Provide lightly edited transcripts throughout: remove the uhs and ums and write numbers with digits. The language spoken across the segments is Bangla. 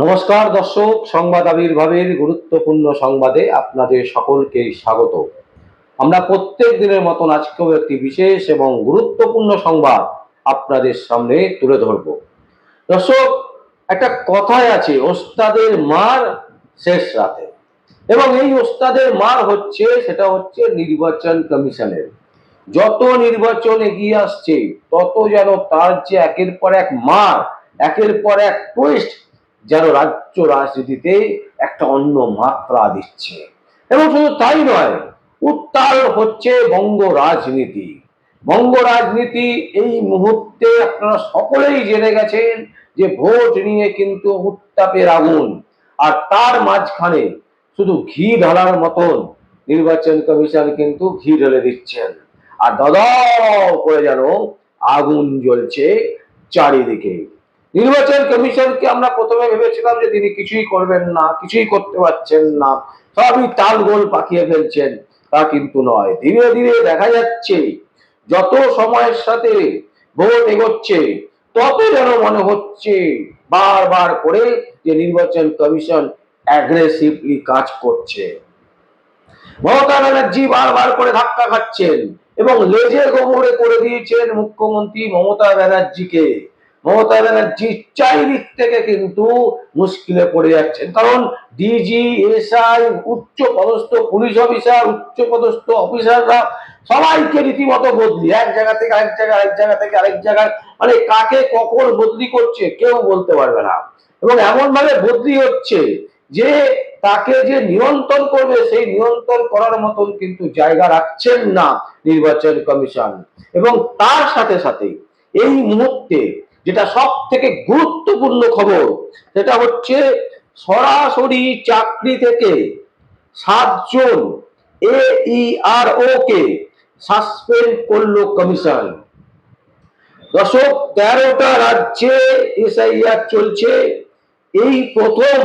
নমস্কার দর্শক, সংবাদ আবির্ভাবের গুরুত্বপূর্ণ সংবাদে আপনাদের সকলকে স্বাগত। আমরা প্রত্যেক দিনের মতন আজকেও একটি বিশেষ এবং গুরুত্বপূর্ণ সংবাদ আপনাদের সামনে তুলে ধরব। দর্শক, একটা কথাই আছে, ওস্তাদের মার শেষ রাতে। এবং এই ওস্তাদের মার সেটা হচ্ছে নির্বাচন কমিশনের। যত নির্বাচন এগিয়ে আসছে তত যেন তার যে একের পর এক মার, একের পর এক টুইস্ট যেন রাজ্য রাজনীতিতে একটা অন্য মাত্রা দিচ্ছে। এবং শুধু তাই নয়, উত্তাল হচ্ছে বঙ্গ রাজনীতি। বঙ্গ রাজনীতি এই মুহূর্তে আপনারা সকলেই জেনে গেছেন যে ভোট নিয়ে কিন্তু উত্তাপের আগুন। আর তার মাঝখানে শুধু ঘি ঢালার মতন নির্বাচন কমিশন কিন্তু ঘি ঢেলে দিচ্ছেন। আর দাদাও করে যেন আগুন জ্বলছে চারিদিকে। নির্বাচন কমিশনকে আমরা প্রথমে ভেবেছিলাম যে তিনি কিছুই করবেন না, কিছুই করতে পারছেন না, সবই তালগোল পাকিয়ে ফেলছেন। তা কিন্তু নয়। ধীরে ধীরে দেখা যাচ্ছে যত সময়ের সাথে ভোট এগোচ্ছে তত যেন মনে হচ্ছে বারবার করে যে নির্বাচন কমিশন অ্যাগ্রেসিভলি কাজ করছে। মমতা ব্যানার্জি বারবার করে ধাক্কা খাচ্ছেন এবং লেজের গোবরে করে দিয়েছেন মুখ্যমন্ত্রী মমতা ব্যানার্জিকে। মমতা ব্যানার্জি চারিদিক থেকে কিন্তু মুশকিলে পড়ে যাচ্ছেন, কারণ ডিজি, এসআই, উচ্চ পদস্থ পুলিশ অফিসার, উচ্চ পদস্থ অফিসাররা সবাইকে রীতিমতো বদলি, এক জায়গা থেকে আরেক জায়গায়, আরেক জায়গা থেকে আরেক জায়গায়, মানে কাকে কখন বদলি করছে কেউ বলতে পারবে না। এবং এমন ভাবে বদলি হচ্ছে যে তাকে যে নিয়ন্ত্রণ করবে সেই নিয়ন্ত্রণ করার মতন কিন্তু জায়গা রাখছেন না নির্বাচন কমিশন। এবং তার সাথে সাথে এই মুহূর্তে যেটা সব থেকে গুরুত্বপূর্ণ খবর, সেটা হচ্ছে সরাসরি চাকরি থেকে 7 জন AERO কে সাসপেন্ড করলো কমিশন। দর্শক, 13টা রাজ্যে এসআইআর চলছে। এই প্রথম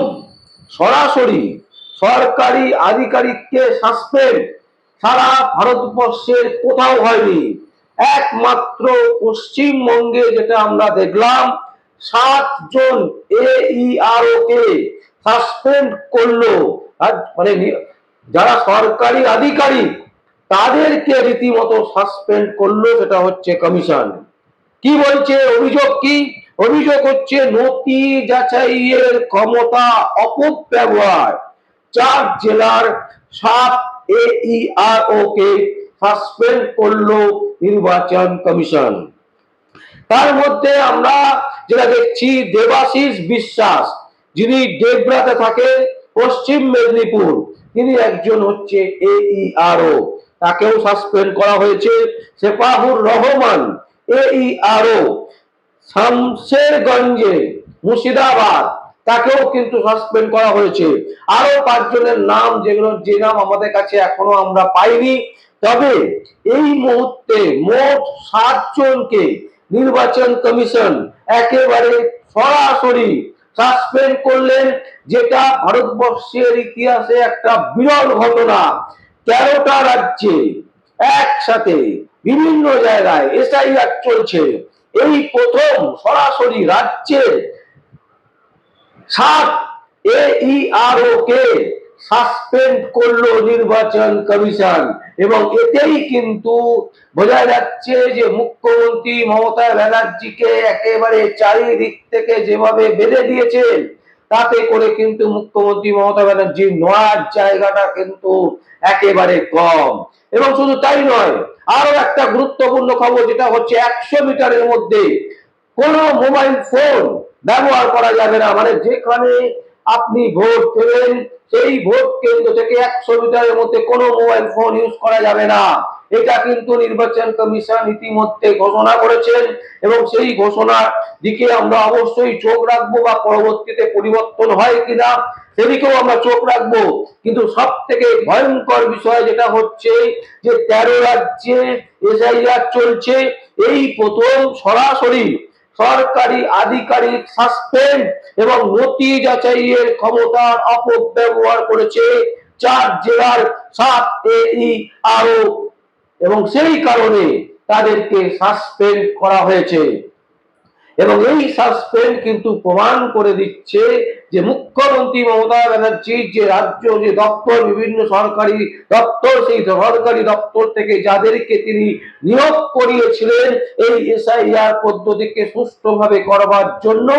সরাসরি সরকারি আধিকারিককে সাসপেন্ড সারা ভারতবর্ষের কোথাও হয়নি। একমাত্র পশ্চিমবঙ্গে যেটা আমরা দেখলাম, 7 জন AERO কে সাসপেন্ড করলো। মানে যারা সরকারি আধিকারিক তাদেরকে রীতিমতো সাসপেন্ড করলো, সেটা হচ্ছে কমিশন। কি বলছে অভিযোগ? কি অভিযোগ হচ্ছে? নথি যাচাইয়ের ক্ষমতা অপব্যবহার। 4 জেলার 7 AERO কে সাসপেন্ড করলো নির্বাচন কমিশন। তার মধ্যে আমরা যেটা দেখছি, দেবাশিস বিশ্বাস, যিনি ডেবরাতে থাকে, পশ্চিম মেদিনীপুর, তিনি একজন হচ্ছে AERO, তাকেও সাসপেন্ড করা হয়েছে। সেপাহুর রহমান AERO, শামশেরগঞ্জে, মুর্শিদাবাদ, তাকেও কিন্তু সাসপেন্ড করা হয়েছে। আরো 5 জনের নাম, যে নাম আমাদের কাছে এখনো আমরা পাইনি। তবে এই মুহূর্তে মোট 7 জনকে নির্বাচন কমিশন একেবারে সরাসরি সাসপেন্ড করলেন, যেটা ভারতবর্ষের ইতিহাসে একটা বিরল ঘটনা। 13টা রাজ্যে একসাথে বিভিন্ন জায়গায় এসআইআর চলছে। এই প্রথম সরাসরি রাজ্যের 7 AERO কে সাসপেন্ড করলো নির্বাচন কমিশন। এবং এতেই কিন্তু বোঝা যাচ্ছে যে মুখ্যমন্ত্রী মমতা ব্যানার্জিকে একেবারে চারিদিক থেকে যেভাবে বেঁধে দিয়েছেন, তাতে করে কিন্তু মুখ্যমন্ত্রী মমতা ব্যানার্জির নয়ার জায়গাটা কিন্তু একেবারে কম। এবং শুধু তাই নয়, আরো একটা গুরুত্বপূর্ণ খবর, যেটা হচ্ছে 100 মিটারের মধ্যে কোনো মোবাইল ফোন ব্যবহার করা যাবে না। মানে যেখানে আপনি ভোট দেবেন সেই ভোট কেন্দ্র থেকে 100 মিটারের মধ্যে কোনো মোবাইল ফোন ইউজ করা যাবে না। এটা কিন্তু নির্বাচন কমিশন ইতিমধ্যে ঘোষণা করেছেন এবং সেই ঘোষণার দিকে আমরা অবশ্যই চোখ রাখবো, বা পরবর্তীতে পরিবর্তন হয় কিনা সেদিকেও আমরা চোখ রাখবো। কিন্তু সব থেকে ভয়ঙ্কর বিষয় যেটা হচ্ছে যে 13 রাজ্যে এসআইআর চলছে, এই প্রথম সরাসরি সরকারি আধিকারিক সাসপেন্ড এবং নথি যাচাইয়ের ক্ষমতার অপব্যবহার করেছে 4 জেলার 7 AERO, এবং সেই কারণে তাদেরকে সাসপেন্ড করা হয়েছে। এবং এই সাসপেন্ড কিন্তু প্রমাণ করে দিচ্ছে যে মুখ্যমন্ত্রী মমতা ব্যানার্জির যে রাজ্য যে দপ্তর, বিভিন্ন সরকারি দপ্তর, সেই সরকারি দপ্তর থেকে যাদেরকে তিনি নিয়োগ করিয়েছিলেন এই এসআইআর পদ্ধতিকে সুষ্ঠুভাবে করবার জন্য,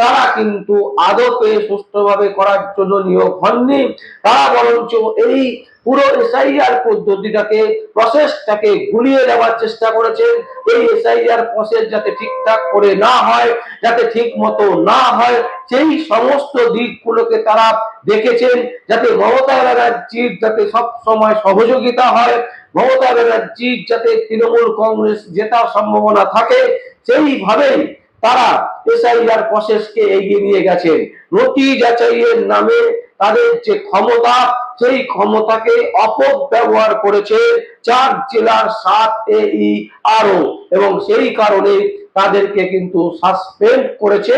তারা কিন্তু আদপে সুষ্ঠুভাবে করার জন্য নিয়োগ হননি। তারা বরঞ্চ এই পুরো এসআইআর পদ্ধতিটাকে, প্রসেসটাকে গুলিয়ে দেওয়ার চেষ্টা করেছেন। এই এসআইআর প্রসেস যাতে ঠিকঠাক করে না হয়, যাতে ঠিক মতো না হয়, সেই সমস্ত দিকগুলোকে তারা দেখেছেন, যাতে মমতা ব্যানার্জির যাতে সব সময় সহযোগিতা হয়, মমতা ব্যানার্জির যাতে তৃণমূল কংগ্রেস জেতার সম্ভাবনা থাকে, সেইভাবেই তারা এসআইআর প্রসেসকে এগিয়ে নিয়ে গেছেন। নথি যাচাইয়ের নামে তাদের যে ক্ষমতা, সেই ক্ষমতাকে অপব্যবহার করেছে 4 জেলার 7 AERO, এবং সেই কারণে তাদেরকে কিন্তু সাসপেন্ড করেছে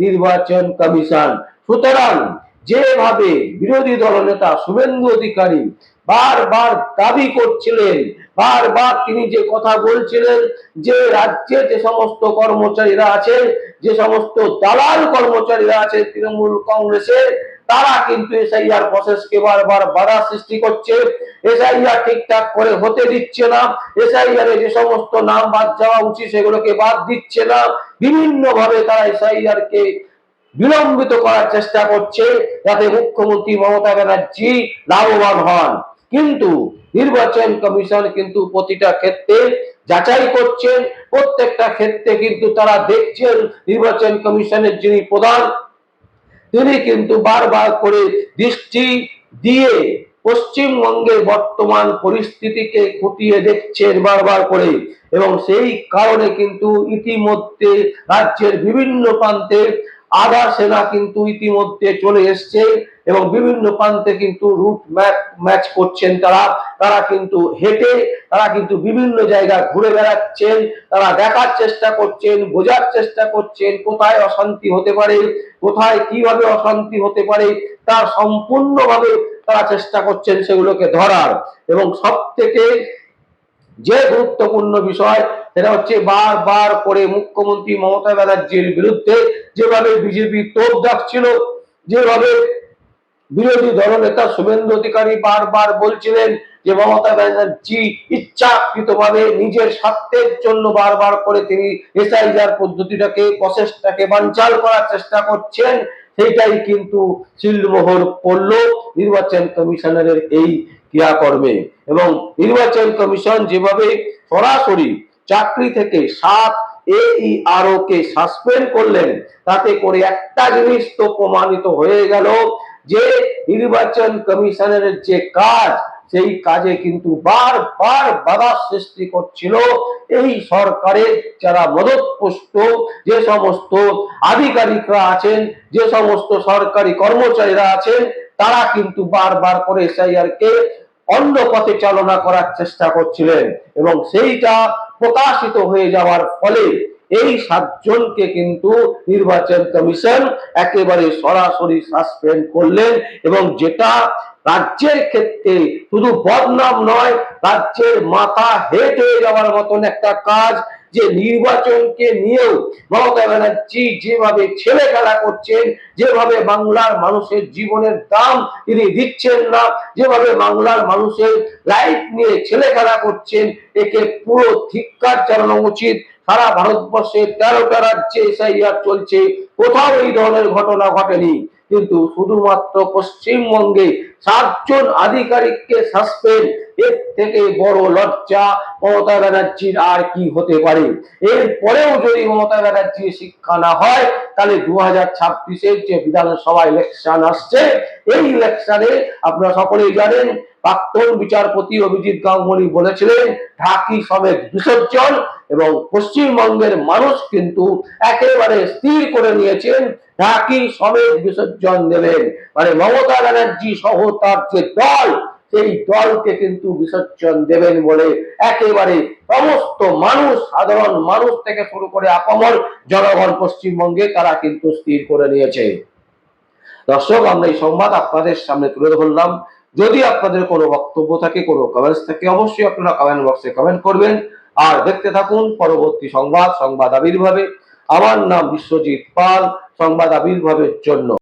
নির্বাচন কমিশন। সুতরাং যেভাবে বিরোধী দলনেতা শুভেন্দু অধিকারী বারবার দাবি করছিলেন, বারবার তিনি যে কথা বলছিলেন যে রাজ্যে যে সমস্ত কর্মচারীরা আছে, যে সমস্ত দালাল কর্মচারীরা আছে তৃণমূল কংগ্রেসের, তারা কিন্তু এসআইআর প্রসেসকে বারবার বাধা সৃষ্টি করছে, এসআইআর ঠিকঠাক করে হতে দিচ্ছে না, এসআইআর এ যে সমস্ত নাম বাদ যাওয়া উচিত সেগুলোকে বাদ দিচ্ছে না, বিভিন্ন ভাবে তারা এসআইআর কে বিলম্বিত করার চেষ্টা করছে যাতে মুখ্যমন্ত্রী মমতা ব্যানার্জি লাভবান হন। কিন্তু নির্বাচন কমিশন কিন্তু প্রতিটা ক্ষেত্রে যাচাই করছেন, প্রত্যেকটা ক্ষেত্রে কিন্তু তারা দেখছেন নির্বাচন কমিশনের যিনি প্রধান, তিনি কিন্তু বারবার করে দৃষ্টি দিয়ে পশ্চিমবঙ্গের বর্তমান পরিস্থিতিকে খতিয়ে দেখছেন বারবার করে, এবং সেই কারণে কিন্তু ইতিমধ্যে রাজ্যের বিভিন্ন প্রান্তে আধা সেনা কিন্তু ইতিমধ্যে চলে এসছে এবং বিভিন্ন প্রান্তে কিন্তু রুট ম্যাচ করছেন তারা। তারা কিন্তু হেঁটে, তারা কিন্তু বিভিন্ন জায়গায় ঘুরে বেড়াচ্ছেন, তারা দেখার চেষ্টা করছেন, বোঝার চেষ্টা করছেন কোথায় অশান্তি হতে পারে, কোথায় কিভাবে অশান্তি হতে পারে, তার সম্পূর্ণভাবে তারা চেষ্টা করছেন সেগুলোকে ধরার। এবং সব থেকে যে গুরুত্বপূর্ণ বিষয় সেটা হচ্ছে বারবার করে মুখ্যমন্ত্রী মমতা ব্যানার্জির বিরুদ্ধে যেভাবে বিজেপি তোপ দাগছিল, যেভাবে বিরোধী দলনেতা শুভেন্দু অধিকারী বারবার বলছিলেন যে মমতা ব্যানার্জি ইচ্ছাকৃতভাবে নিজের স্বার্থের জন্য বারবার করে তিনি এসআইআর পদ্ধতিটাকে, প্রসেসটাকে বানচাল করার চেষ্টা করছেন, সেইটাই কিন্তু সিলমোহর পড়ল নির্বাচন কমিশনের এই ক্রিয়াকর্মে। এবং নির্বাচন কমিশন যেভাবে সরাসরি চাকরি থেকে 7 AERO কে সাসপেন্ড করলেন, তাতে করে একটা জিনিস তো প্রমাণিত হয়ে গেল যে নির্বাচন কমিশনের যে কাজ, সেই কাজে কিন্তু বারবার বাধা সৃষ্টি করছিল এই সরকারের যারা মদতপুষ্ট যে সমস্ত আধিকারিকরা আছেন, যে সমস্ত সরকারি কর্মচারীরা আছেন, তারা কিন্তু বারবার করে এসআইআর কে অন্য পথে চালনা করার চেষ্টা করছিলেন। এবং সেইটা প্রকাশিত হয়ে যাওয়ার ফলে এই 7 জনকে কিন্তু নির্বাচন কমিশন একেবারে সরাসরি সাসপেন্ড করলেন। এবং যেটা রাজ্যের ক্ষেত্রে শুধু বদনাম নয়, রাজ্যের মাথা হেট হয়ে যাওয়ার মতন একটা কাজ, যে নির্বাচনকে নিয়েও মমতা ব্যানার্জি যেভাবে ছেলে খেলা করছেন, যেভাবে বাংলার মানুষের জীবনের দাম তিনি দিচ্ছেন না, যেভাবে বাংলার মানুষের লাইফ নিয়ে ছেলে খেলা করছেন, একে পুরো ধিক্কার জানানো উচিত। সারা ভারতবর্ষে 13টা রাজ্যে এসআইআর চলছে, কোথাও এই ধরনের ঘটনা ঘটেনি, কিন্তু শুধুমাত্র পশ্চিমবঙ্গে 7 জন আধিকারিককে সাসপেন্ড, এর থেকে বড় লজ্জা মমতা ব্যানার্জির আর কি হতে পারে। এরপরেও যদি মমতা ব্যানার্জির শিক্ষা না হয়, তাহলে 2026-এর যে বিধানসভা ইলেকশন আসছে, এই ইলেকশনে আপনারা সকলেই জানেন প্রাক্তন বিচারপতি অভিজিৎ গাঙ্গুলি বলেছিলেন ঢাকি সমেত বিসর্জন, এবং পশ্চিমবঙ্গের মানুষ কিন্তু একেবারে স্থির করে নিয়েছেন ঢাকি সমেত বিসর্জন দেবেন। মানে মমতা ব্যানার্জি সহ তার যে দল, সেই দলকে কিন্তু বিসর্জন দেবেন বলে একেবারে সমস্ত মানুষ, সাধারণ মানুষ থেকে শুরু করে আপামর জনগণ পশ্চিমবঙ্গে তারা কিন্তু স্থির করে নিয়েছে। দর্শক, আমরা এই সংবাদ আপনাদের সামনে তুলে ধরলাম। যদি আপনাদের কোনো বক্তব্য থাকে, কোনো কমেন্টস থাকে, অবশ্যই আপনারা কমেন্ট বক্সে কমেন্ট করবেন। আর দেখতে থাকুন পরবর্তী সংবাদ আবির্ভাবে। আমার নাম বিশ্বজিৎ পাল। সংবাদ আবির্ভাবের জন্য